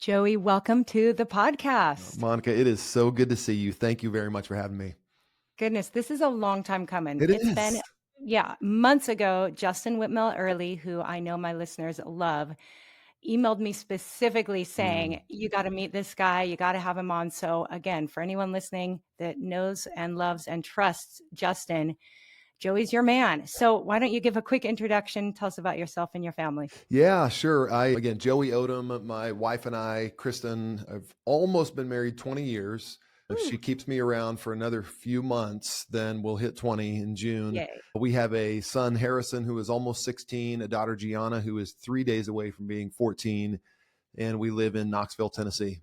Joey, welcome to the podcast. Monica, it is so good to see you. Thank you very much for having me. Goodness, this is a long time coming. It It's been, is. months ago. Justin Whitmell Early, who I know my listeners love, emailed me specifically Mm. saying, you got to meet this guy. You got to have him on. So, again, for anyone listening that knows and loves and trusts Justin, Joey's your man. So, why don't you give a quick introduction? Tell us about yourself and your family. Yeah, sure. Again, Joey Odom, my wife and I, Kristen, I've almost been married 20 years. If Woo. she keeps me around for another few months, then we'll hit 20 in June. Yay. We have a son, Harrison, who is almost 16, a daughter, Gianna, who is 3 days away from being 14, and we live in Knoxville, Tennessee.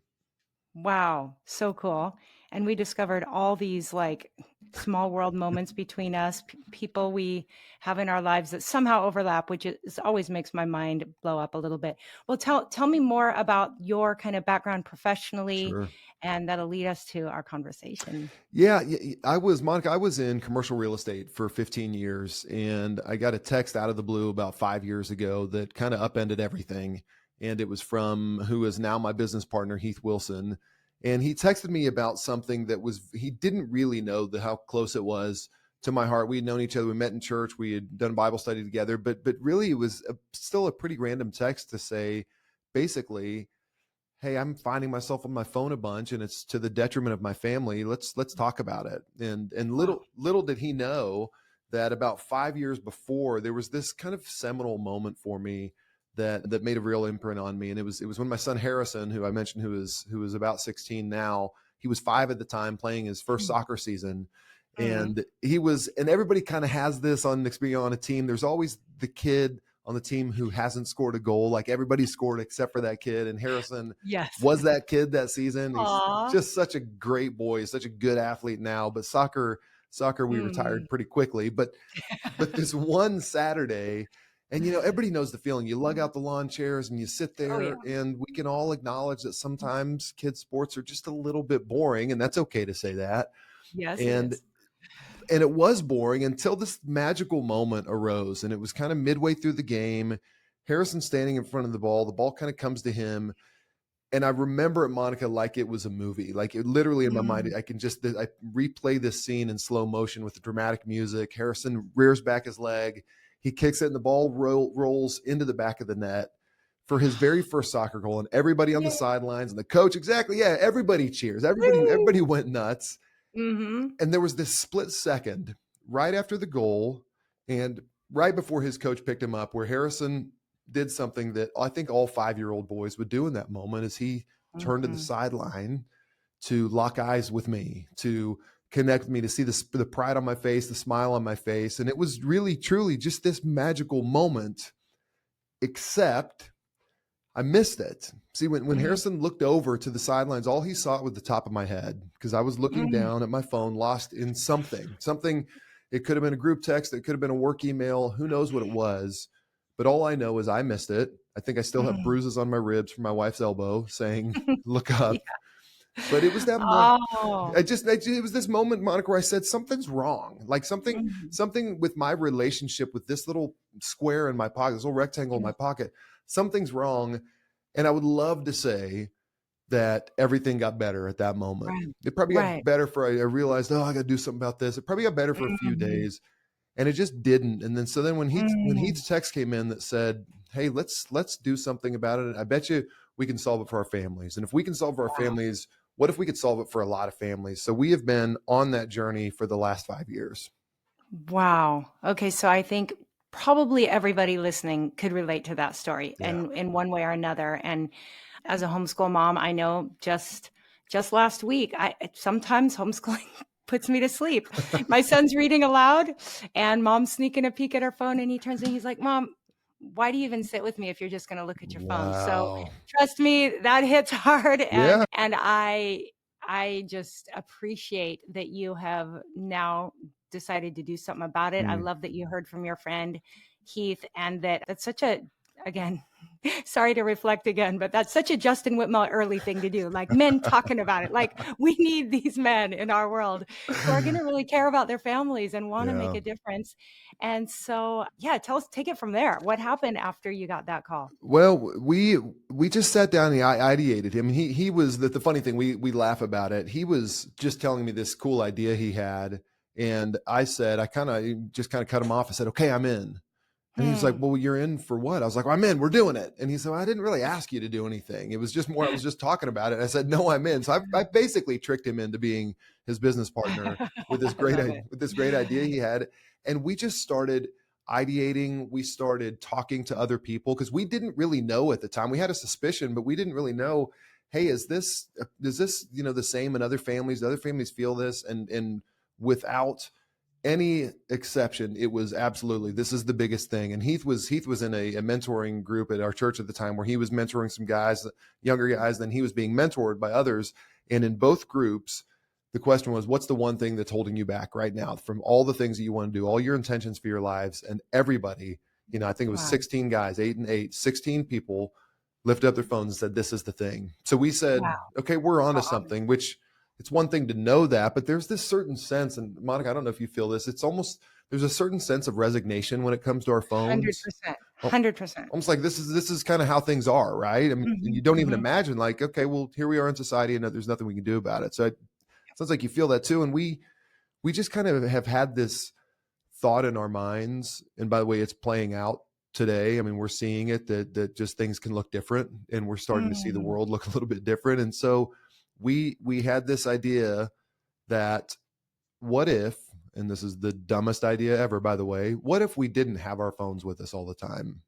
Wow, so cool. And we discovered all these like small world moments between us, people we have in our lives that somehow overlap, which always makes my mind blow up a little bit. Well, tell me more about your kind of background professionally, Sure. and that'll lead us to our conversation. Yeah, Monica, I was in commercial real estate for 15 years, and I got a text out of the blue about 5 years ago that kind of upended everything. And it was from who is now my business partner, Heath Wilson. And he texted me about something that he didn't really know how close it was to my heart. We had known each other. We met in church. We had done Bible study together, but really it was still a pretty random text to say, basically, hey, I'm finding myself on my phone a bunch and it's to the detriment of my family. Let's talk about it. And Wow. little did he know that about 5 years before, there was this kind of seminal moment for me that made a real imprint on me. And it was when my son Harrison, who I mentioned, who is about 16 now, he was 5 at the time, playing his first soccer season. Mm-hmm. And and everybody kind of has this on a team. There's always the kid on the team who hasn't scored a goal. Like, everybody scored except for that kid. And Harrison Yes. was that kid that season. He's Aw. just such a great boy, such a good athlete now, but soccer, we Mm. retired pretty quickly. But this one Saturday, and everybody knows the feeling. You lug out the lawn chairs and you sit Oh yeah. there, and we can all acknowledge that sometimes kids' sports are just a little bit boring, and that's okay to say that. Yes, it And is. and it was boring until this magical moment arose, and it was kind of midway through the game. Harrison standing in front of the ball kind of comes to him, and I remember it, Monica, like it was a movie. Like, it literally in my mind, Mm. I replay this scene in slow motion with the dramatic music. Harrison rears back his leg, he kicks it, and the ball rolls into the back of the net for his very first soccer goal. And everybody on the Yeah. sidelines and the coach, exactly, yeah, everybody cheers. Woo. Everybody went nuts. Mm-hmm. And there was this split second right after the goal and right before his coach picked him up, where Harrison did something that I think all 5-year-old boys would do in that moment, is he turned to the Mm-hmm. sideline to lock eyes with me, to connect with me, to see the pride on my face, the smile on my face. And it was really, truly just this magical moment, except I missed it. See, when Mm-hmm. Harrison looked over to the sidelines, all he saw was the top of my head, because I was looking Mm. down at my phone, lost in something. It could have been a group text. It could have been a work email. Who knows what it was? But all I know is I missed it. I think I still have Mm. bruises on my ribs from my wife's elbow saying, look up. Yeah. But it was that moment. Oh. It was this moment, Monica, where I said, something's wrong. Like, Mhm. something with my relationship with this little square in my pocket, this little rectangle in my pocket, something's wrong. And I would love to say that everything got better at that moment. Right. It probably got Right. better I realized, I got to do something about this. It probably got better for a few Mhm. days, and it just didn't. And then, so then when Mm. Heath's text came in that said, hey, let's do something about it. I bet you we can solve it for our families. And if we can solve it for our Wow. families, what if we could solve it for a lot of families? So we have been on that journey for the last 5 years. Wow. Okay, so I think probably everybody listening could relate to that story Yeah. in one way or another. And as a homeschool mom, I know just last week, I sometimes homeschooling puts me to sleep. My son's reading aloud and mom's sneaking a peek at her phone, and he turns in, he's like, "Mom, why do you even sit with me if you're just going to look at your phone?" So Wow. trust me, that hits hard. Yeah. And I just appreciate that you have now decided to do something about it. I Mm. love that you heard from your friend Heath, and that's such a, again, sorry to reflect again, but that's such a Justin Whitmell early thing to do. Like, men talking about it. Like, we need these men in our world who are going to really care about their families and want to make Yeah. a difference. And so, yeah, take it from there. What happened after you got that call? Well, we we just sat down and I ideated him. He was the funny thing. We laugh about it. He was just telling me this cool idea he had. And I said, I kind of cut him off. I said, okay, I'm in. And he was like, well, you're in for what? I was like, well, I'm in, we're doing it. And he said, well, I didn't really ask you to do anything. It was just more, I was just talking about it. I said, no, I'm in. So I basically tricked him into being his business partner with this great idea he had. And we just started ideating. We started talking to other people because we didn't really know at the time. We had a suspicion, but we didn't really know, hey, is this, the same in other families? Do other families feel this? And without any exception, it was absolutely, this is the biggest thing. And Heath was in a mentoring group at our church at the time where he was mentoring some guys, younger guys, then he was being mentored by others. And in both groups, the question was, what's the one thing that's holding you back right now from all the things that you want to do, all your intentions for your lives? And everybody, I think it was 16 guys, 8 and 8, 16 people lifted up their phones and said, this is the thing. So we said, okay, we're onto something, which it's one thing to know that, but there's this certain sense, and Monica, I don't know if you feel this, it's almost, there's a certain sense of resignation when it comes to our phones. 100%. Almost like this is kind of how things are, right? I mean, you don't even imagine like, okay, well, here we are in society and there's nothing we can do about it. So it sounds like you feel that too. And we just kind of have had this thought in our minds. And by the way, it's playing out today. I mean, we're seeing it that just things can look different and we're starting to see the world look a little bit different. And so we had this idea that what if, and this is the dumbest idea ever, by the way, what if we didn't have our phones with us all the time?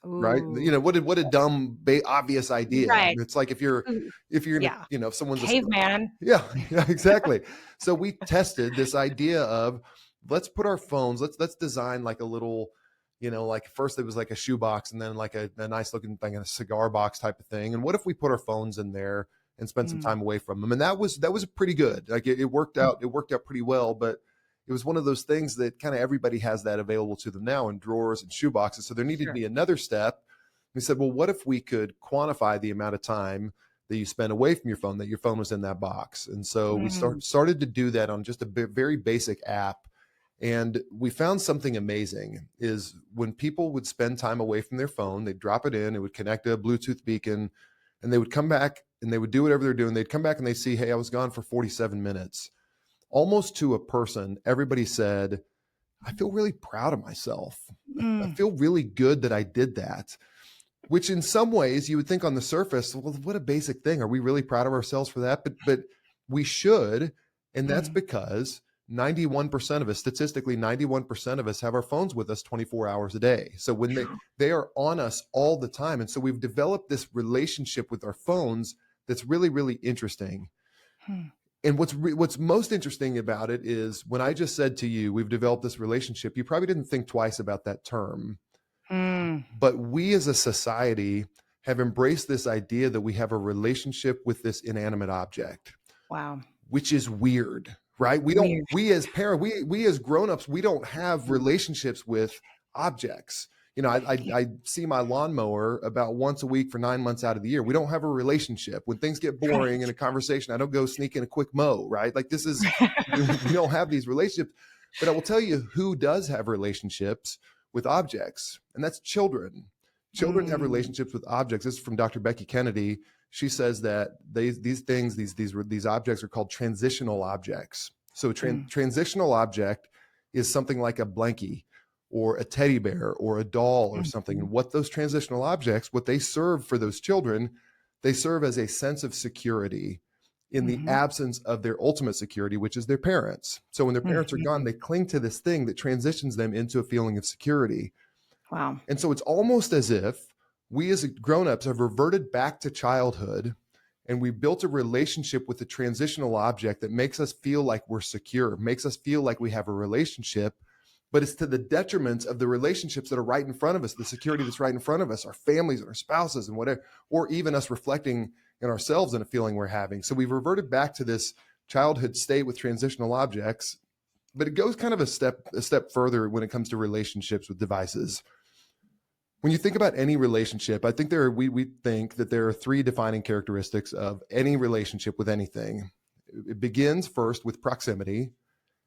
Ooh. Right? What a dumb, obvious idea. Right. It's like if you're, if someone's caveman. Yeah, exactly. So we tested this idea of let's put our phones, let's design like a little, like first it was like a shoebox and then like a nice looking thing, a cigar box type of thing. And what if we put our phones in there and spend some time away from them? And that was pretty good. Like it worked out pretty well, but it was one of those things that kind of everybody has that available to them now in drawers and shoeboxes. So there needed to be another step. We said, well, what if we could quantify the amount of time that you spend away from your phone, that your phone was in that box? And so we started to do that on just a very basic app. And we found something amazing is when people would spend time away from their phone, they'd drop it in, it would connect to a Bluetooth beacon, and they would come back and they would do whatever they're doing. They'd come back and they'd see, hey, I was gone for 47 minutes. Almost to a person, everybody said, I feel really proud of myself. I feel really good that I did that, which in some ways you would think on the surface, well, what a basic thing. Are we really proud of ourselves for that? But we should. And that's because 91% of us, statistically, 91% of us have our phones with us 24 hours a day. So when they are on us all the time. And so we've developed this relationship with our phones that's really, really interesting. And what's most interesting about it is when I just said to you, we've developed this relationship, you probably didn't think twice about that term. But we as a society have embraced this idea that we have a relationship with this inanimate object. Wow. Which is weird, right? We as parents, we as grownups, we don't have relationships with objects. I see my lawnmower about once a week for 9 months out of the year. We don't have a relationship. When things get boring in a conversation, I don't go sneak in a quick mow, right? Like this is, we don't have these relationships. But I will tell you who does have relationships with objects, and that's children. Children have relationships with objects. This is from Dr. Becky Kennedy. She says that these objects are called transitional objects. So transitional object is something like a blankie or a teddy bear or a doll or something. And what those transitional objects, what they serve for those children, they serve as a sense of security in the absence of their ultimate security, which is their parents. So when their parents are gone, they cling to this thing that transitions them into a feeling of security. Wow. And so it's almost as if we as grownups have reverted back to childhood and we built a relationship with a transitional object that makes us feel like we're secure, makes us feel like we have a relationship, but it's to the detriment of the relationships that are right in front of us, the security that's right in front of us, our families and our spouses and whatever, or even us reflecting in ourselves in a feeling we're having. So we've reverted back to this childhood state with transitional objects, but it goes kind of a step further when it comes to relationships with devices. When you think about any relationship, I think we think that there are three defining characteristics of any relationship with anything. It begins first with proximity,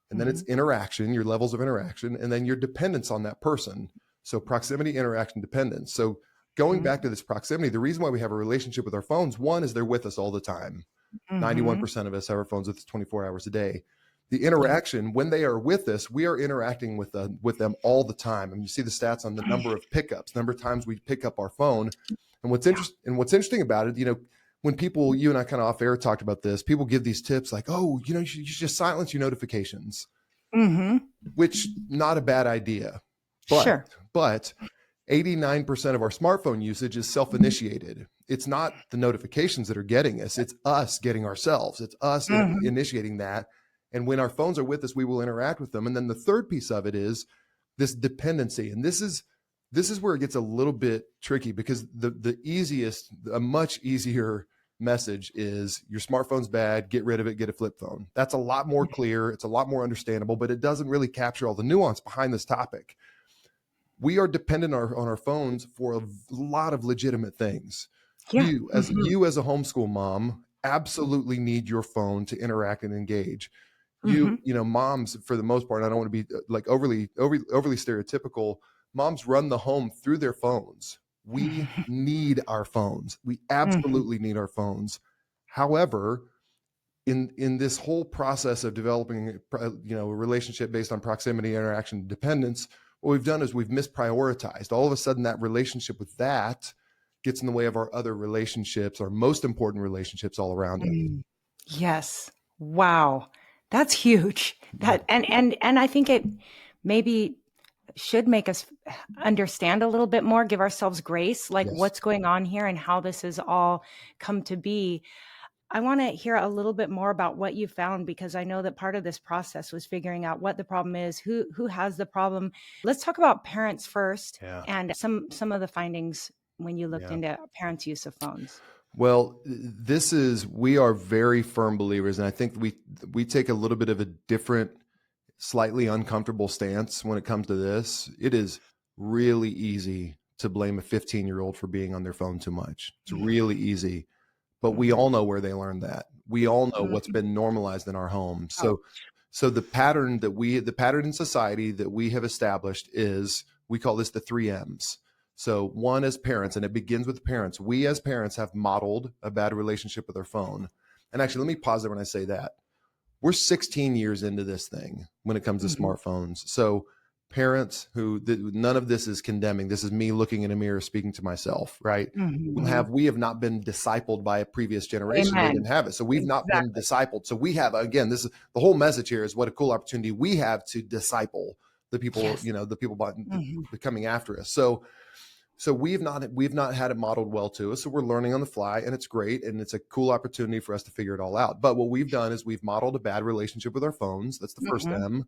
and then it's interaction, your levels of interaction, and then your dependence on that person. So proximity, interaction, dependence. So going back to this proximity, the reason why we have a relationship with our phones, one is they're with us all the time. 91% of us have our phones with us 24 hours a day. The interaction, when they are with us, we are interacting with them all the time. And you see the stats on the number of pickups, number of times we pick up our phone. And what's interesting about it, when people, you and I kind of off air talked about this, people give these tips like, oh, you should just silence your notifications, which not a bad idea. But 89% of our smartphone usage is self-initiated. It's not the notifications that are getting us. It's us getting ourselves. It's us initiating that. And when our phones are with us, we will interact with them. And then the third piece of it is this dependency. And this is where it gets a little bit tricky, because a much easier message is your smartphone's bad, get rid of it, get a flip phone. That's a lot more clear. It's a lot more understandable, but it doesn't really capture all the nuance behind this topic. We are dependent on our phones for a lot of legitimate things. You as a homeschool mom absolutely need your phone to interact and engage. Moms, for the most part, I don't want to be like overly stereotypical, moms run the home through their phones. We need our phones. We absolutely need our phones. However, in this whole process of developing a relationship based on proximity, interaction, dependence, what we've done is we've misprioritized. All of a sudden, that relationship with that gets in the way of our other relationships, our most important relationships all around it. Yes. Wow. That's huge. And I think it maybe should make us understand a little bit more, give ourselves grace, like what's going on here and how this has all come to be. I want to hear a little bit more about what you found, because I know that part of this process was figuring out what the problem is, who has the problem. Let's talk about parents first, and some of the findings when you looked into parents' use of phones. Well, we are very firm believers, and I think we take a little bit of a different, slightly uncomfortable stance when it comes to this. It is really easy to blame a 15-year-old for being on their phone too much. It's really easy. But we all know where they learned that. We all know what's been normalized in our home. So the pattern in society that we have established is, we call this the 3 M's. So one, as parents, and it begins with parents. We as parents have modeled a bad relationship with our phone. And actually, let me pause there when I say that. We're 16 years into this thing when it comes to smartphones. So parents none of this is condemning. This is me looking in a mirror, speaking to myself, right? We have not been discipled by a previous generation. They didn't have it. So we've not been discipled. So we have, again, this is the whole message here, is what a cool opportunity we have to disciple the people, the people coming after us. So we've not had it modeled well to us. So we're learning on the fly, and it's great. And it's a cool opportunity for us to figure it all out. But what we've done is we've modeled a bad relationship with our phones. That's the first M.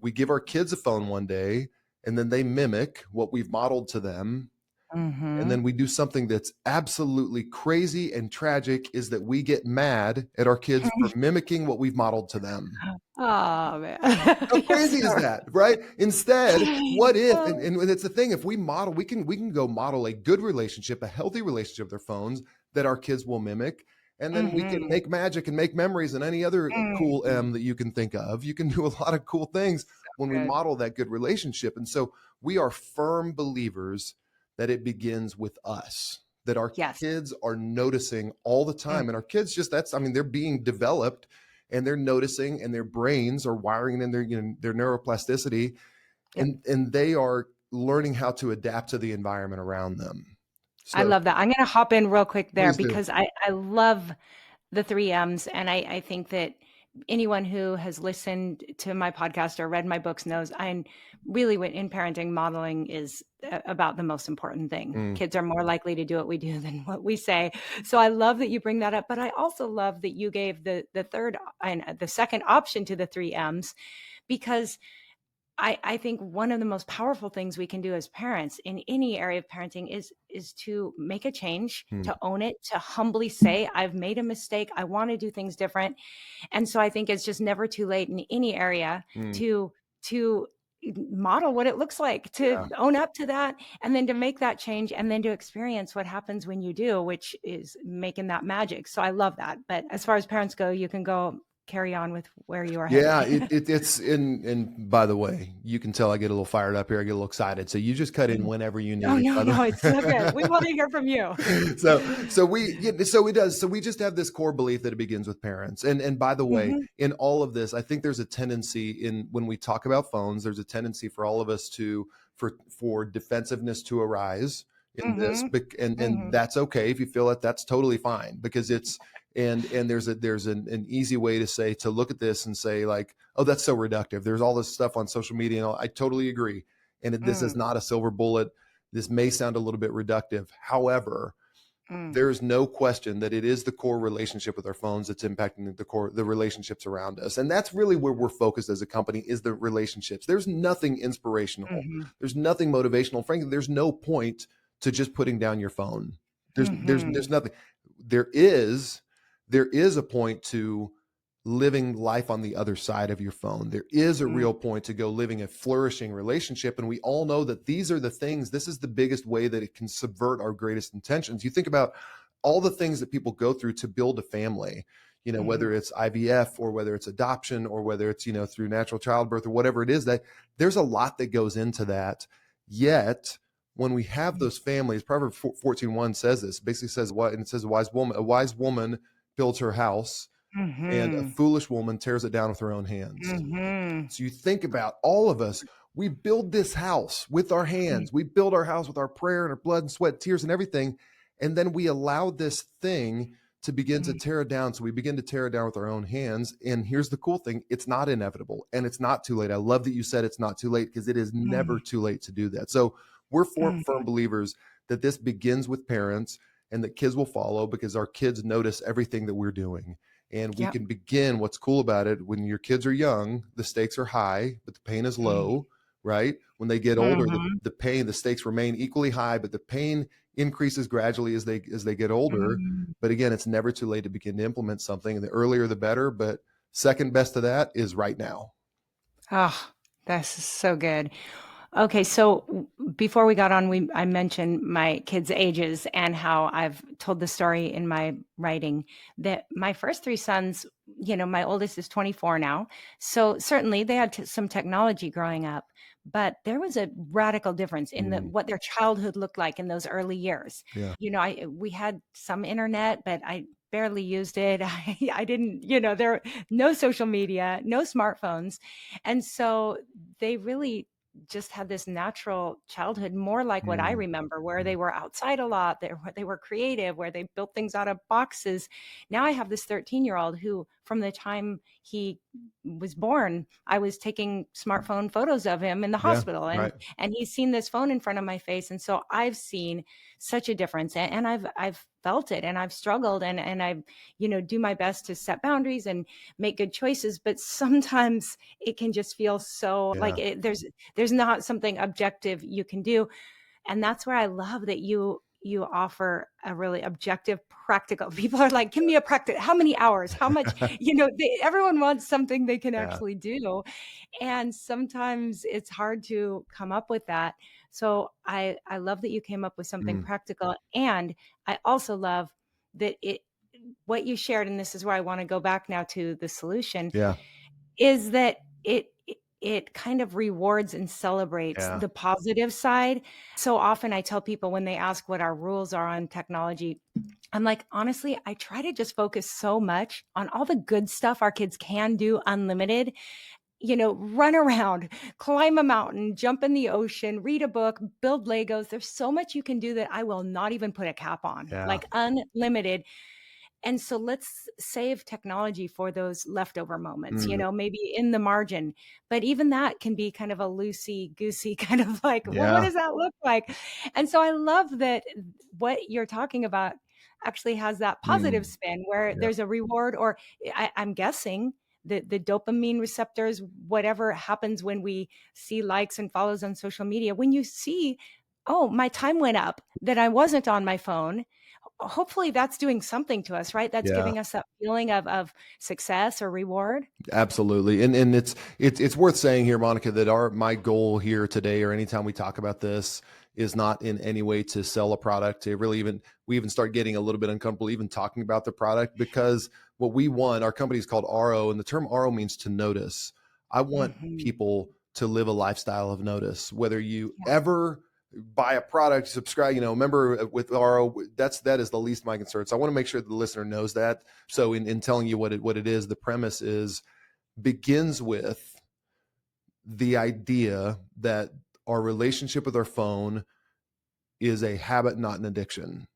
We give our kids a phone one day, and then they mimic what we've modeled to them. And then we do something that's absolutely crazy and tragic, is that we get mad at our kids for mimicking what we've modeled to them. Oh, man. How crazy is that, right? Instead, what if, and it's the thing, if we model, we can go model a good relationship, a healthy relationship with their phones that our kids will mimic. And then we can make magic and make memories and any other cool M that you can think of. You can do a lot of cool things when we model that good relationship. And so we are firm believers that it begins with us, that our kids are noticing all the time. And our kids they're being developed, and they're noticing, and their brains are wiring in their neuroplasticity, and they are learning how to adapt to the environment around them. So, I love that. I'm going to hop in real quick there, because do. I love the 3 M's. And I think that anyone who has listened to my podcast or read my books knows I'm really, in parenting, modeling is about the most important thing. Kids are more likely to do what we do than what we say. So I love that you bring that up. But I also love that you gave the third and the second option to the 3 M's, because I think one of the most powerful things we can do as parents in any area of parenting is to make a change, to own it, to humbly say, I've made a mistake. I want to do things different. And so I think it's just never too late in any area to model what it looks like, to own up to that, and then to make that change, and then to experience what happens when you do, which is making that magic. So I love that. But as far as parents go, you can go carry on with where you are headed. Yeah, it's and by the way, you can tell I get a little fired up here. I get a little excited. So you just cut in whenever you Oh, need, no, by no, it's so good. We the want to hear from you. way. So we yeah, so it does. So we just have this core belief that it begins with parents. And by the way, Mhm, in all of this, I think there's a tendency in when we talk about phones, there's a tendency for all of us to for defensiveness to arise in this, mhm, and mhm, that's okay if you feel that that's totally fine because it's and there's an easy way to say to look at this and say like, oh, that's so reductive. There's all this stuff on social media and all. I totally agree, and this is mm, not a silver bullet. This may sound a little bit reductive. However, mm, there's no question that it is the core relationship with our phones that's impacting the relationships around us. And that's really where we're focused as a company is the relationships. There's nothing inspirational. mhm, There's nothing motivational. Frankly, there's no point to just putting down your phone. There's mhm, nothing. There is there is a point to living life on the other side of your phone. There is a mm, real point to go living a flourishing relationship. And we all know that these are the things, this is the biggest way that it can subvert our greatest intentions. You think about all the things that people go through to build a family, mhm, whether it's IVF or whether it's adoption or whether it's, through natural childbirth or whatever it is, that there's a lot that goes into that. Yet, when we have those families, Proverbs 14:1 says this, basically says what, and it says a wise woman builds her house and a mhm, foolish woman tears it down with her own hands. mhm, So you think about all of us, we build this house with our mhm, hands. We build our house with our prayer and our blood and sweat, tears and everything. And then we allow this thing to begin to mhm, tear it down. So we begin to tear it down with our own hands. And here's the cool thing. It's not inevitable and it's not too late. I love that you said it's not too late because it is never too late to do that. So we're firm mhm. believers that this begins with parents and that kids will follow because our kids notice everything that we're doing and we Yep. can begin. What's cool about it, when your kids are young, the stakes are high but the pain is Mm, low, right? When they get older, mhm, the stakes remain equally high but the pain increases gradually as they get older. mm. But again, it's never too late to begin to implement something, and the earlier the better. But second best to that is right now. Oh, that's so good. Okay, so before we got on, I mentioned my kids' ages and how I've told the story in my writing that my first three sons, my oldest is 24 now. So certainly they had some technology growing up, but there was a radical difference in Mm, what their childhood looked like in those early years. yeah, We had some internet, but I barely used it. I didn't, there no social media, no smartphones. And so they really just had this natural childhood, more like what I mm, remember, where they mm, were outside a lot, they were creative, where they built things out of boxes. Now I have this 13-year-old who, from the time he was born, I was taking smartphone photos of him in the yeah, hospital, and right, he's seen this phone in front of my face, and so I've seen such a difference, and I've felt it, and I've struggled, and I've do my best to set boundaries and make good choices, but sometimes it can just feel so like yeah, there's not something objective you can do. And that's where I love that you offer a really objective, practical. People are like, give me a practice, how many hours, how much, everyone wants something they can yeah, actually do. And sometimes it's hard to come up with that. So I love that you came up with something mm, practical. And I also love that what you shared, and this is where I want to go back now to the solution, yeah, is that it kind of rewards and celebrates yeah, the positive side. So often I tell people when they ask what our rules are on technology, I'm like, honestly, I try to just focus so much on all the good stuff our kids can do unlimited, run around, climb a mountain, jump in the ocean, read a book, build Legos. There's so much you can do that I will not even put a cap on, yeah, like unlimited. And so let's save technology for those leftover moments, mm, maybe in the margin. But even that can be kind of a loosey goosey kind of like, well, what yeah, does that look like? And so I love that what you're talking about actually has that positive mm, spin where yeah, there's a reward, or I'm guessing the dopamine receptors, whatever happens when we see likes and follows on social media, when you see, oh, my time went up, that I wasn't on my phone, hopefully that's doing something to us, right? That's yeah. giving us that feeling of success or reward. Absolutely. And it's worth saying here, Monica, that our my goal here today or anytime we talk about this is not in any way to sell a product. To really we even start getting a little bit uncomfortable even talking about the product, because what we want, our company is called RO, and the term RO means to notice. I want Mhm. people to live a lifestyle of notice. Whether you Yeah. ever buy a product, subscribe, remember with RO, that is the least of my concern. So I want to make sure the listener knows that. So in telling you what it is, the premise begins with the idea that our relationship with our phone is a habit, not an addiction,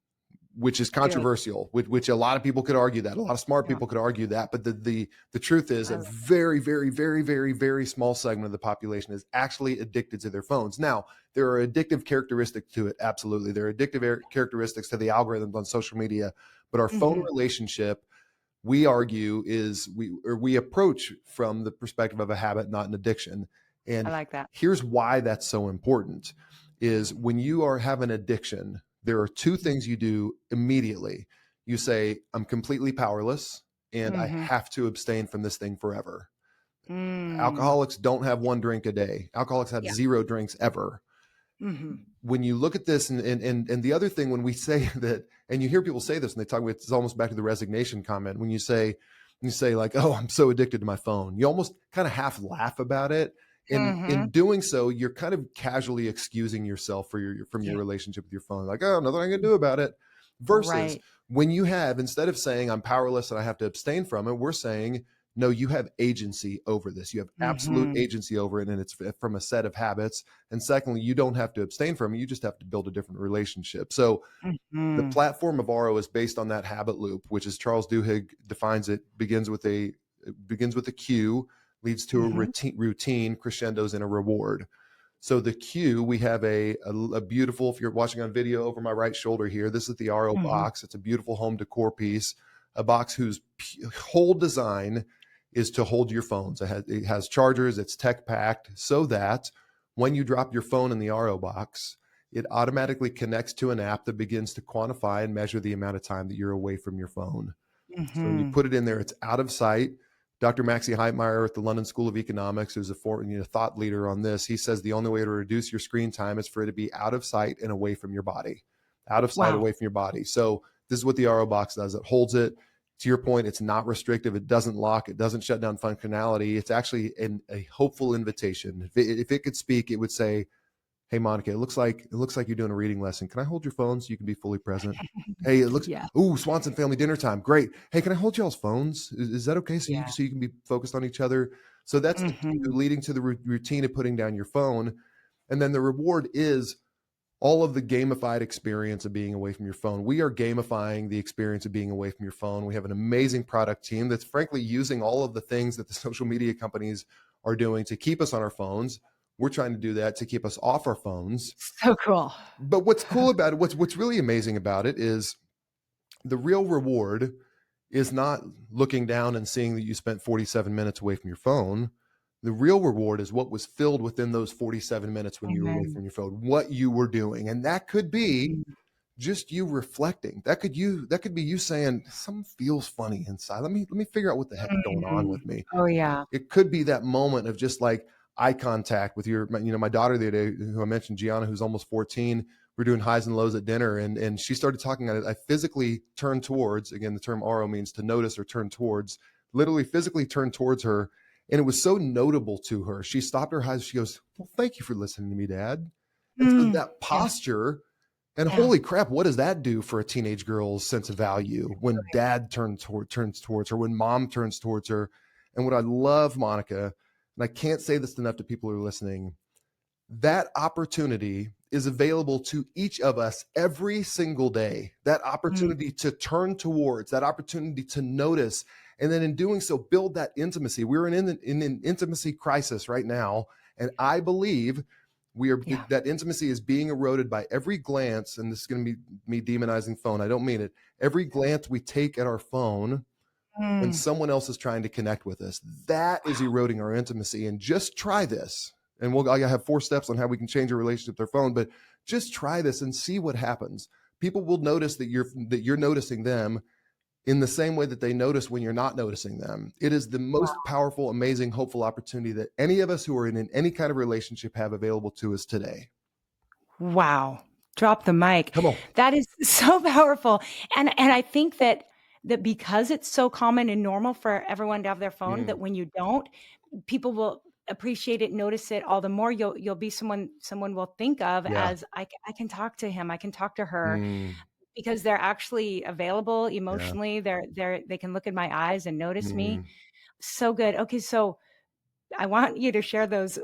which is Good. controversial, which a lot of people could argue that. A lot of smart Yeah. people could argue that. But the truth is I a love very, very, very, very, very small segment of the population is actually addicted to their phones. Now, there are addictive characteristics to it. Absolutely. There are addictive characteristics to the algorithms on social media. But our phone Mhm. relationship, we argue, we approach from the perspective of a habit, not an addiction. I And like that. here's why that's so important is when you have an addiction, there are two things you do immediately. You say, I'm completely powerless and I Mhm. have to abstain from this thing forever. Mm. Alcoholics don't have one drink a day. Alcoholics have Yeah. 0 drinks ever. Mhm. When you look at this, and the other thing, when we say that, and you hear people say this and they talk about, it's almost back to the resignation comment. When you say like, oh, I'm so addicted to my phone, you almost kind of half laugh about it. And in Mhm. doing so, you're kind of casually excusing yourself from your Yeah. relationship with your phone. Like, oh, nothing I can do about it. Versus Right. when you have, instead of saying I'm powerless and I have to abstain from it, we're saying, no, you have agency over this. You have absolute Mhm. agency over it. And it's from a set of habits. And secondly, you don't have to abstain from it. You just have to build a different relationship. So the Mhm. platform of RO is based on that habit loop, which, as Charles Duhigg defines it, begins with a cue, leads to a Mhm. routine, crescendos in a reward. So the cue, we have a beautiful, if you're watching on video, over my right shoulder here, this is the RO Mhm. box. It's a beautiful home decor piece, a box whose whole design is to hold your phones. It has chargers, it's tech packed, so that when you drop your phone in the RO box, it automatically connects to an app that begins to quantify and measure the amount of time that you're away from your phone. So when you Mhm. put it in there, it's out of sight. Dr. Maxi Heitmeyer at the London School of Economics, who's a thought leader on this, he says the only way to reduce your screen time is for it to be out of sight and away from your body. Out of sight, Wow. away from your body. So this is what the RO box does. It holds it. To your point, it's not restrictive. It doesn't lock. It doesn't shut down functionality. It's actually a hopeful invitation. If it could speak, it would say, hey, Monica, it looks like you're doing a reading lesson. Can I hold your phone so you can be fully present? Hey, it looks, Yeah. ooh, Swanson family dinner time. Great. Hey, can I hold y'all's phones? Is that okay? So Yeah. you can be focused on each other. So that's the cue Mhm. leading to the routine of putting down your phone. And then the reward is all of the gamified experience of being away from your phone. We are gamifying the experience of being away from your phone. We have an amazing product team that's frankly using all of the things that the social media companies are doing to keep us on our phones. We're trying to do that to keep us off our phones. So cool. But what's cool about it, what's really amazing about it is the real reward is not looking down and seeing that you spent 47 minutes away from your phone. The real reward is what was filled within those 47 minutes when you were away Amen. from your phone, what you were doing. And that could be Mhm. just you reflecting. That could be you saying, something feels funny inside. Let me figure out what the heck's going on Mhm. with me. Oh, yeah. It could be that moment of just like eye contact with my daughter the other day, who I mentioned, Gianna, who's almost 14. We're doing highs and lows at dinner, and she started talking. I physically turned towards, again, the term RO means to notice or turn towards, literally physically turned towards her. And it was so notable to her. She stopped her highs. She goes, well, thank you for listening to me, Dad. And so Mm. that Yeah. posture, and Yeah. holy crap, what does that do for a teenage girl's sense of value when dad turns towards her, when mom turns towards her? And what I love, Monica, and I can't say this enough to people who are listening, that opportunity is available to each of us every single day. That Mm. opportunity to turn towards, that opportunity to notice, and then in doing so, build that intimacy. We're in an intimacy crisis right now, and I believe Yeah. that intimacy is being eroded by every glance. And this is going to be me demonizing phone. I don't mean it. Every glance we take at our phone when Mm. someone else is trying to connect with us, that is Wow. eroding our intimacy. And just try this. And I have 4 steps on how we can change our relationship with our phone, but just try this and see what happens. People will notice that you're noticing them in the same way that they notice when you're not noticing them. It is the most Wow. powerful, amazing, hopeful opportunity that any of us who are in any kind of relationship have available to us today. Wow. Drop the mic. Come on. That is so powerful. And I think that because it's so common and normal for everyone to have their phone, Mm, that when you don't, people will appreciate it, notice it all the more. You'll be someone will think of yeah. as I can talk to him, I can talk to her, Mm, because they're actually available yeah. emotionally. They can look in my eyes and notice me. Mm, So good. Okay, so I want you to share those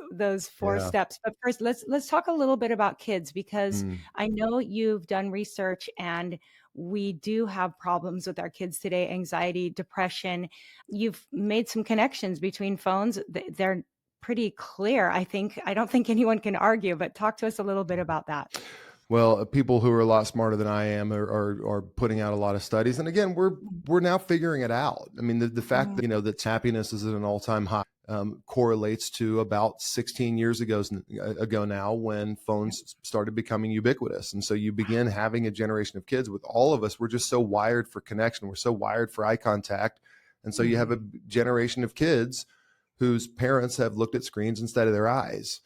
4 yeah. steps. But first, let's talk a little bit about kids, because Mm, I know you've done research, and we do have problems with our kids today, anxiety, depression. You've made some connections between phones. They're pretty clear, I think. I don't think anyone can argue, but talk to us a little bit about that. well, people who are a lot smarter than I am are putting out a lot of studies, and again, we're now figuring it out. I mean, the fact that that happiness is at an all-time high correlates to about 16 years ago now, when phones started becoming ubiquitous, and so you begin having a generation of kids. With all of us, we're just so wired for connection. We're so wired for eye contact, and so you have a generation of kids whose parents have looked at screens instead of their eyes,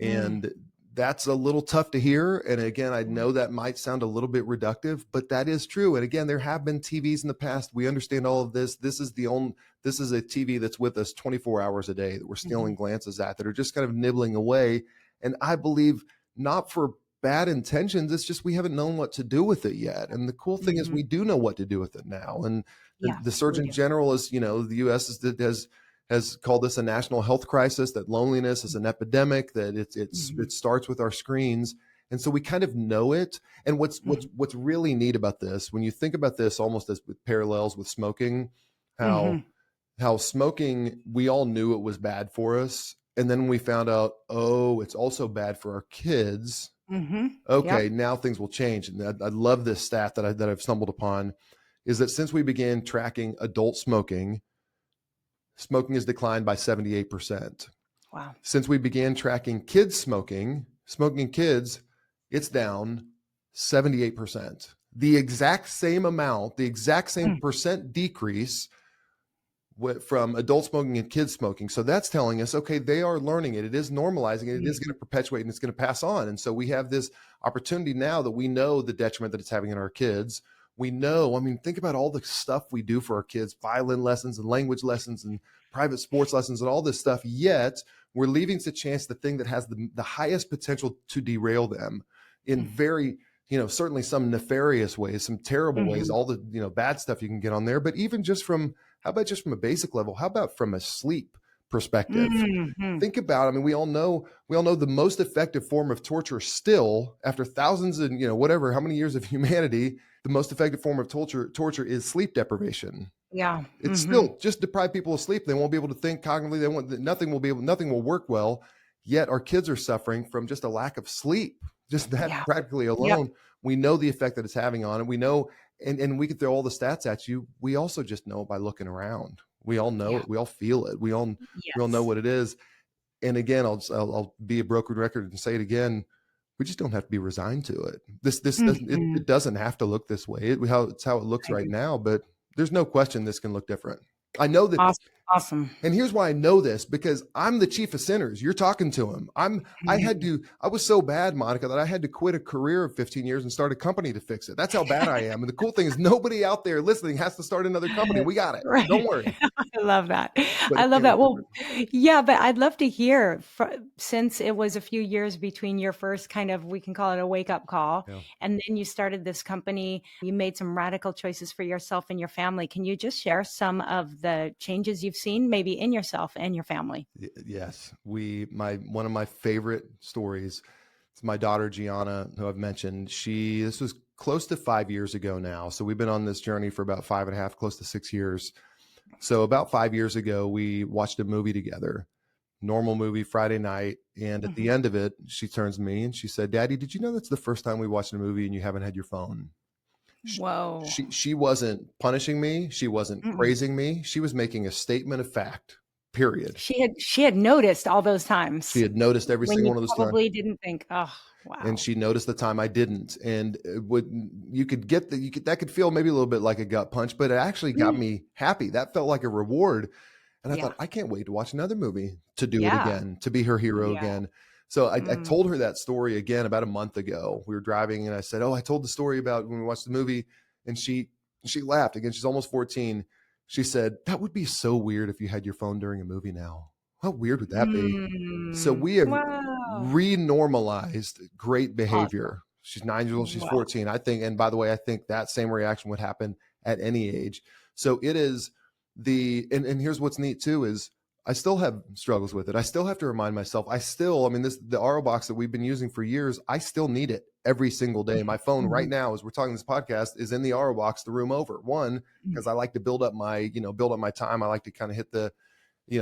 Mm, and that's a little tough to hear. And again, I know that might sound a little bit reductive, but that is true. And again, there have been TVs in the past. We understand all of this. This is a TV that's with us 24 hours a day, that we're stealing mhm, glances at, that are just kind of nibbling away. And I believe, not for bad intentions, it's just we haven't known what to do with it yet. And the cool thing is, mhm. we do know what to do with it now. And Yeah, the we Surgeon do. General is, the U.S. has called this a national health crisis, that loneliness is an epidemic, that Mhm, it starts with our screens. And so we kind of know it. And mhm, what's really neat about this, when you think about this almost as with parallels with smoking, how mhm, smoking, we all knew it was bad for us. And then we found out, oh, it's also bad for our kids. mhm. Okay, Yep. now things will change. And I love this stat that I've stumbled upon, is that since we began tracking adult smoking, smoking has declined by 78%. Wow. Since we began tracking kids smoking in kids, it's down 78%. The exact same amount, the exact same Mm, percent decrease from adult smoking and kids smoking. So that's telling us, okay, they are learning it. It is normalizing it. It is mm, going to perpetuate, and it's going to pass on. And so we have this opportunity now that we know the detriment that it's having on our kids. We know, I mean, think about all the stuff we do for our kids, violin lessons and language lessons and private sports lessons and all this stuff. Yet we're leaving to chance the thing that has the highest potential to derail them in mm, very, certainly some nefarious ways, some terrible ways, mhm, all the, bad stuff you can get on there. But even just from, how about just from a basic level? How about from a sleep perspective? mhm. Think about, I mean, we all know the most effective form of torture still, after thousands and, whatever, how many years of humanity, the most effective form of torture is sleep deprivation. Yeah. It's Mhm. still just deprive people of sleep. They won't be able to think cognitively. Nothing will work well. Yet our kids are suffering from just a lack of sleep. Just that Yeah. practically Yep. alone, we know the effect that it's having on it. We know, and we could throw all the stats at you. We also just know it by looking around. We all know Yeah. it. We all feel it. We all know Yes. what it is. And again, I'll be a broken record and say it again. We just don't have to be resigned to it. This doesn't, Mhm. it doesn't have to look this way. It's how it looks I right agree. now. But there's no question this can look different. I know that. Awesome. Awesome. And here's why I know this, because I'm the chief of sinners. You're talking to him. Mhm. I was so bad, Monica, that I had to quit a career of 15 years and start a company to fix it. That's how bad I am. And the cool thing is, nobody out there listening has to start another company. We got it. Don't Right. worry. I love that. But I it love can that. look Well, different. yeah, but I'd love to hear, since it was a few years between your first kind of, we can call it a wake up call, Yeah. and then you started this company. You made some radical choices for yourself and your family. Can you just share some of the changes you've seen, maybe in yourself and your family? Yes. One of my favorite stories, it's my daughter, Gianna, who I've mentioned. This was close to 5 years ago now. So we've been on this journey for about 5.5, close to 6 years. So about 5 years ago, we watched a movie together, normal movie, Friday night. And at the Mhm. end of it, she turns to me and she said, "Daddy, did you know that's the first time we watched a movie and you haven't had your phone?" Sh- Whoa. she wasn't punishing me. She wasn't Mm-mm. praising me. She was making a statement of fact, period. She had noticed all those She times had noticed every when single you one of those times. probably didn't think, "Oh, And wow." she noticed the time I didn't. And you could get that could feel maybe a little bit like a gut punch, but it actually got Mm. me happy. That felt like a reward. And I Yeah. thought, I can't wait to watch another movie, to do it Yeah. again, to be her hero Yeah. again. So I told her that story again about a month ago. We were driving and I said, oh, I told the story about when we watched the movie, and she laughed. Again, she's almost 14. She said, that would be so weird if you had your phone during a movie now. How weird would that be? So we have Wow. renormalized great Awesome. behavior. She's 9 years old, she's Wow. 14. I think, and by the way, I think that same reaction would happen at any age. So it is and here's what's neat too is I still have struggles with it. I still have to remind myself. The RO box that we've been using for years, I still need it every single day. My phone right Mhm. now, as we're talking this podcast, is in the RO box the room over. One, because I like to build up my time. I like to kind of hit the,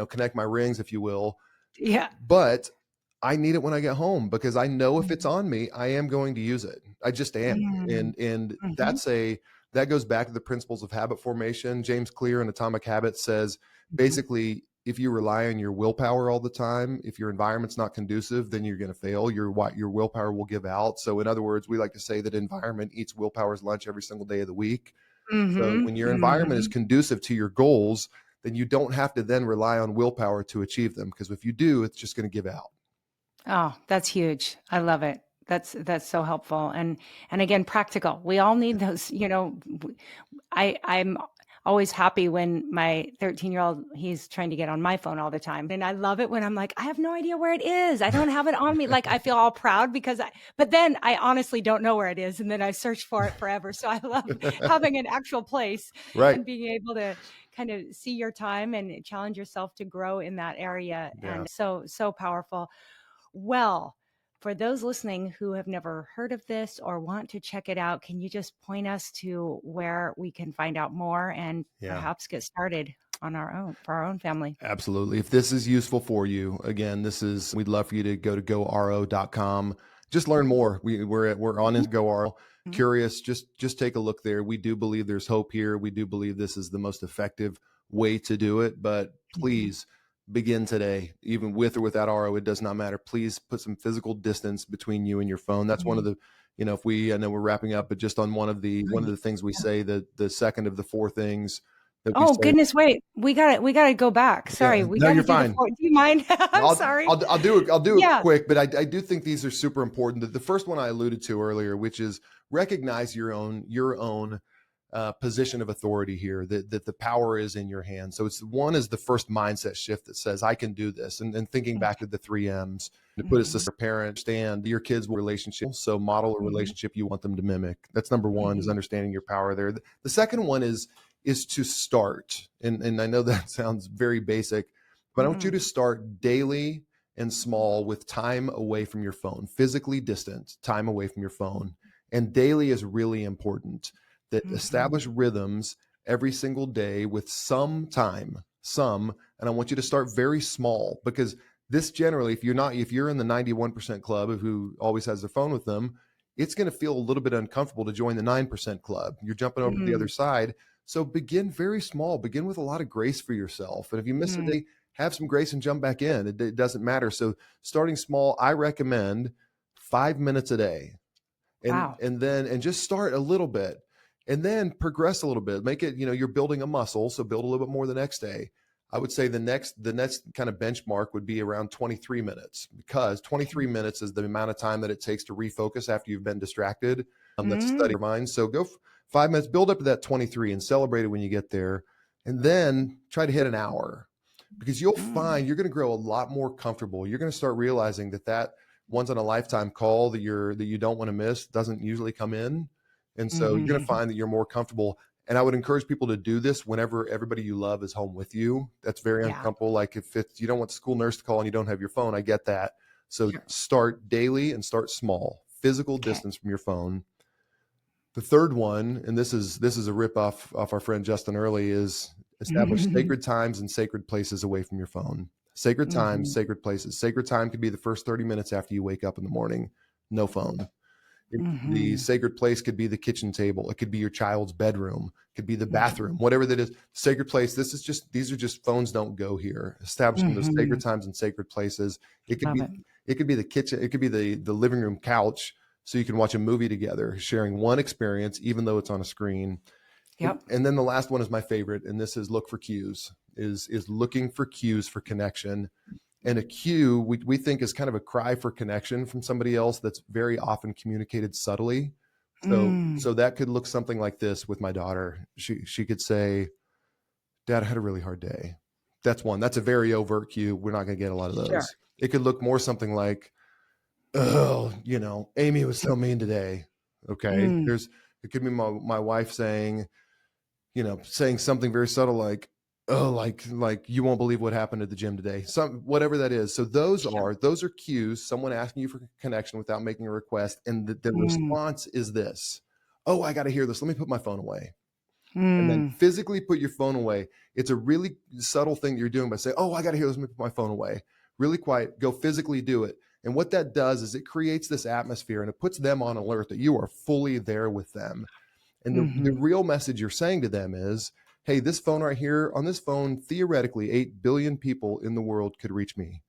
connect my rings, if you will. Yeah. But I need it when I get home because I know if it's on me, I am going to use it. I just am. Mm. And Mhm. that goes back to the principles of habit formation. James Clear in Atomic Habits says Mhm. basically, if you rely on your willpower all the time, if your environment's not conducive, then you're going to fail. Your willpower will give out. So in other words, we like to say that environment eats willpower's lunch every single day of the week. So Mhm. when your environment is Mhm. conducive to your goals, then you don't have to then rely on willpower to achieve them. Because if you do, it's just going to give out. Oh, that's huge. I love it. That's so helpful. And again, practical. We all need those, I'm always happy when my 13-year-old, he's trying to get on my phone all the time. And I love it when I'm like, I have no idea where it is. I don't have it on me. Like I feel all proud but then I honestly don't know where it is. And then I search for it forever. So I love having an actual place Right. and being able to kind of see your time and challenge yourself to grow in that area. Yeah. And so powerful. Well, for those listening who have never heard of this or want to check it out, can you just point us to where we can find out more and Yeah. perhaps get started on for our own family? Absolutely. If this is useful for you, again, we'd love for you to go to goro.com. Just learn more. We're on Mhm. GoRO. Mhm. Curious, just take a look there. We do believe there's hope here. We do believe this is the most effective way to do it, but Mhm. please begin today, even with or without RO, it does not matter. Please put some physical distance between you and your phone. That's one of Mhm. the, I know we're wrapping up, but just on one of the things we say, that the second of the four things that we Oh say. goodness, wait. We got to go back. Yeah, Sorry, we no, got to you're do the fine. four. Do you mind? I'm sorry. I'll do it Yeah. quick, but I do think these are super important. The first one I alluded to earlier, which is recognize your own position of authority here. That the power is in your hands. So one is the first mindset shift that says I can do this, and thinking back to the three M's to put it to Mhm. parent, stand your kids' relationship. So model a Mhm. relationship you want them to mimic. That's number one, is Mhm. understanding your power there. The second one is to start, and I know that sounds very basic, but I want you Mhm. to start daily and small with time away from your phone, physically distant time away from your phone. And daily is really important. That Mhm. establish rhythms every single day with some time, and I want you to start very small, because this generally, if you're in the 91% club of who always has their phone with them, it's going to feel a little bit uncomfortable to join the 9% club. You're jumping over to the other Mhm. side. So begin very small, begin with a lot of grace for yourself. And if you miss a Mhm. day, have some grace and jump back in. It doesn't matter. So starting small, I recommend 5 minutes a day, Wow. and just start a little bit, and then progress a little bit. Make it, you're building a muscle, so build a little bit more the next day. I would say the next kind of benchmark would be around 23 minutes, because 23 minutes is the amount of time that it takes to refocus after you've been distracted. That's Mm. study your mind. So go 5 minutes, build up to that 23, and celebrate it when you get there, and then try to hit an hour, because you'll Mm. find you're going to grow a lot more comfortable. You're going to start realizing that once in a lifetime call that you don't want to miss doesn't usually come in. And so you're going to Mhm. find that you're more comfortable. And I would encourage people to do this whenever everybody you love is home with you. That's very Yeah. uncomfortable. Like if you don't want the school nurse to call and you don't have your phone, I get that. So Sure. start daily and start small, physical Okay. distance from your phone. The third one, and this is a rip off our friend Justin Early, is establish Mhm. sacred times and sacred places away from your phone. Sacred times, Mhm. sacred places. Sacred time could be the first 30 minutes after you wake up in the morning. No phone. The Mhm. sacred place could be the kitchen table. It could be your child's bedroom. It could be the Mhm. bathroom, whatever that is. Sacred place. These are just phones don't go here. Establishing those sacred Mhm. times and sacred places. It could Love be it. it could be the kitchen. It could be the living room couch, so you can watch a movie together, sharing one experience, even though it's on a screen. And, Yep. and then the last one is my favorite, and this is look for cues. Is looking for cues for connection. And a cue we think is kind of a cry for connection from somebody else that's very often communicated subtly. Mm, So that could look something like this with my daughter. She could say, "Dad, I had a really hard day." That's one. That's a very overt cue. We're not going to get a lot of sure. those. It could look more something like, "Oh, Amy was so mean today." Okay. Mm, It could be my wife saying something very subtle like, "Oh, like you won't believe what happened at the gym today." Whatever that is. So sure. those are cues, someone asking you for connection without making a request. And the Mm, response is this: "Oh, I got to hear this. Let me put my phone away." And then mm, physically put your phone away. It's a really subtle thing that you're doing by saying, "Oh, I got to hear this. Let me put my phone away." Really quiet, go physically do it. And what that does is it creates this atmosphere and it puts them on alert that you are fully there with them. And the mhm. real message you're saying to them is, "Hey, this phone right here, on this phone, theoretically, 8 billion people in the world could reach me.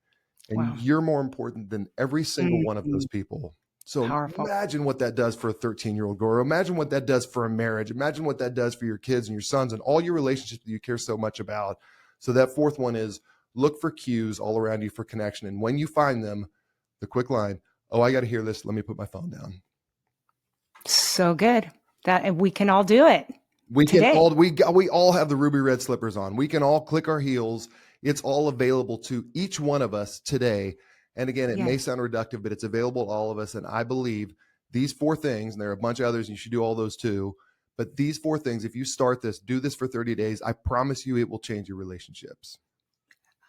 And Wow. you're more important than every single one of Mhm. those people." So Powerful. imagine what that does for a 13-year-old girl. Imagine what that does for a marriage. Imagine what that does for your kids and your sons and all your relationships that you care so much about. So that fourth one is look for cues all around you for connection. And when you find them, the quick line, "Oh, I got to hear this. Let me put my phone down." So good that we can all do it today. We all have the ruby red slippers on. We can all click our heels. It's all available to each one of us today. And again, it may Yes. sound reductive, but it's available to all of us. And I believe these four things, and there are a bunch of others, and you should do all those too. But these four things, if you start this, do this for 30 days, I promise you it will change your relationships.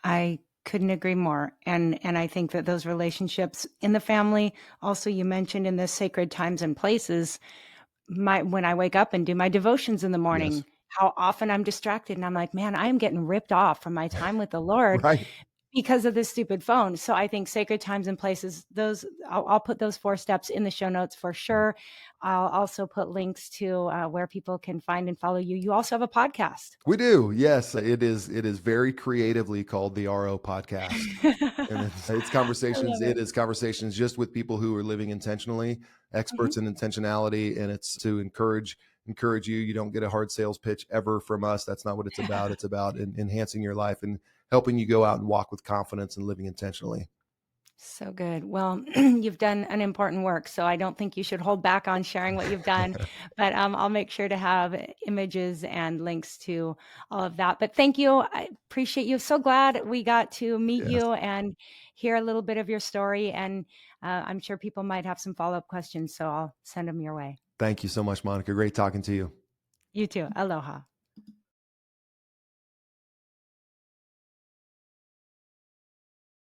I couldn't agree more. And I think that those relationships in the family, also you mentioned in the sacred times and places, when I wake up and do my devotions in the Yes. morning, how often I'm distracted and I'm like, man, I am getting ripped off from my time with the Lord Right. because of this stupid phone. So I think sacred times and places, I'll put those 4 steps in the show notes for sure. I'll also put links to where people can find and follow you. You also have a podcast. We do. Yes. It is very creatively called the RO podcast. And it's I conversations. love It it. is conversations just with people who are living intentionally, Mhm. experts in intentionality, and it's to encourage you. You don't get a hard sales pitch ever from us. That's not what it's about. It's about enhancing your life and helping you go out and walk with confidence and living intentionally. So good. Well, you've done an important work, so I don't think you should hold back on sharing what you've done. But I'll make sure to have images and links to all of that. But thank you. I appreciate you. So glad we got to meet Yes. you and hear a little bit of your story. And I'm sure people might have some follow-up questions, so I'll send them your way. Thank you so much, Monica. Great talking to you. You too. Aloha.